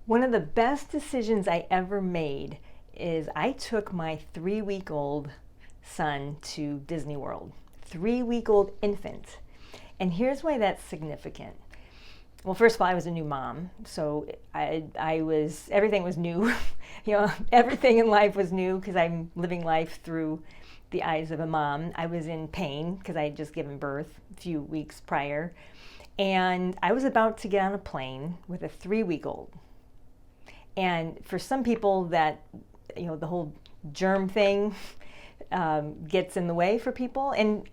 One of the best decisions I ever made is I took my 3-week-old son to Disney World. 3-week-old infant. And here's why that's significant. Well, first of all, I was a new mom, so everything was new. Everything in life was new because I'm living life through the eyes of a mom. I was in pain because I had just given birth a few weeks prior. And I was about to get on a plane with a 3-week-old. And for some people that, the whole germ thing gets in the way for people. And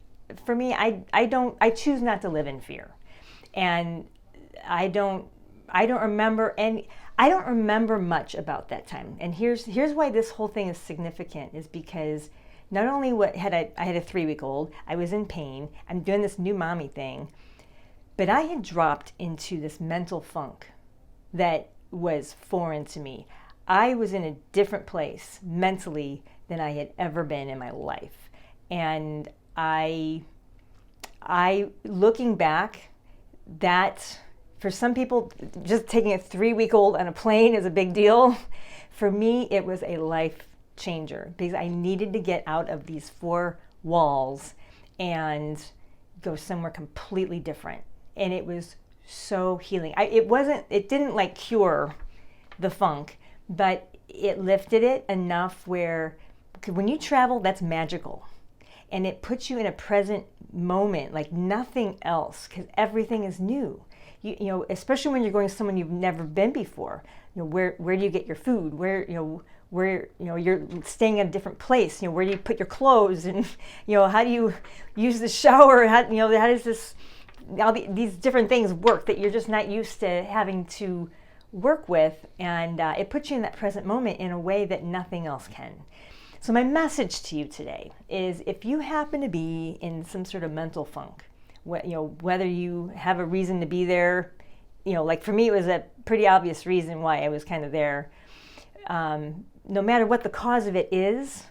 for me, I choose not to live in fear. And I don't remember much about that time. And here's why this whole thing is significant is because not only I had a 3-week-old, I was in pain, I'm doing this new mommy thing, but I had dropped into this mental funk that was foreign to me. I was in a different place mentally than I had ever been in my life. And I looking back, that for some people, just taking a 3-week-old on a plane is a big deal. For me, it was a life changer because I needed to get out of these 4 walls and go somewhere completely different. And it was so healing. It didn't like cure the funk, but it lifted it enough where when you travel, that's magical. And it puts you in a present moment like nothing else because everything is new. Especially when you're going somewhere you've never been before. Where do you get your food? Where you're staying at a different place. Where do you put your clothes? And how do you use the shower? How does this all these different things work that you're just not used to having to work with, and it puts you in that present moment in a way that nothing else can. So my message to you today is if you happen to be in some sort of mental funk, whether you have a reason to be there, like for me it was a pretty obvious reason why I was kind of there, no matter what the cause of it is,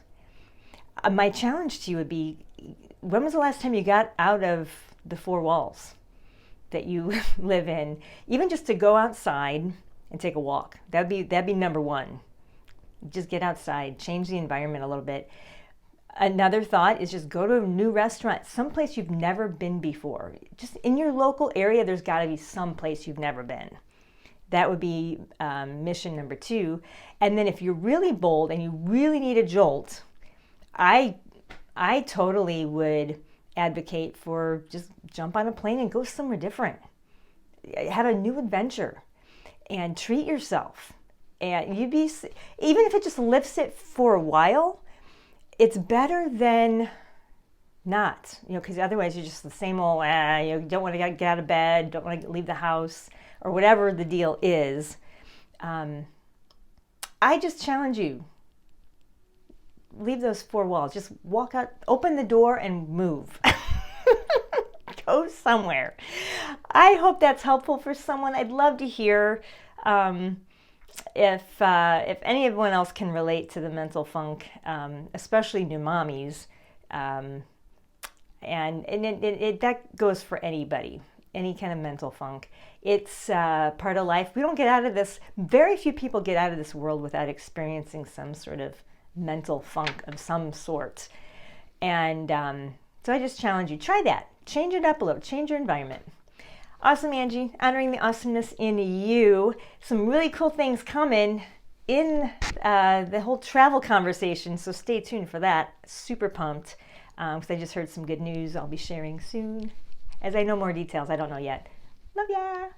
my challenge to you would be, when was the last time you got out of the 4 walls that you live in? Even just to go outside and take a walk. That'd be number 1. Just get outside, change the environment a little bit. Another thought is just go to a new restaurant, someplace you've never been before. Just in your local area, there's got to be some place you've never been. That would be mission number 2. And then if you're really bold and you really need a jolt, I totally would advocate for just jump on a plane and go somewhere different. Have a new adventure and treat yourself. And even if it just lifts it for a while, it's better than not, because otherwise you're just the same old, you don't want to get out of bed, don't want to leave the house, or whatever the deal is. I just challenge you, leave those 4 walls, just walk out, open the door and move. Go somewhere. I hope that's helpful for someone. I'd love to hear if anyone else can relate to the mental funk, especially new mommies, and that goes for anybody, any kind of mental funk. It's part of life. We don't get out of this. Very few people get out of this world without experiencing some sort of mental funk of some sort. And so I just challenge you, try that. Change it up a little. Change your environment. Awesome, Angie. Honoring the awesomeness in you. Some really cool things coming in the whole travel conversation, so stay tuned for that. Super pumped because I just heard some good news I'll be sharing soon. As I know more details, I don't know yet. Love ya!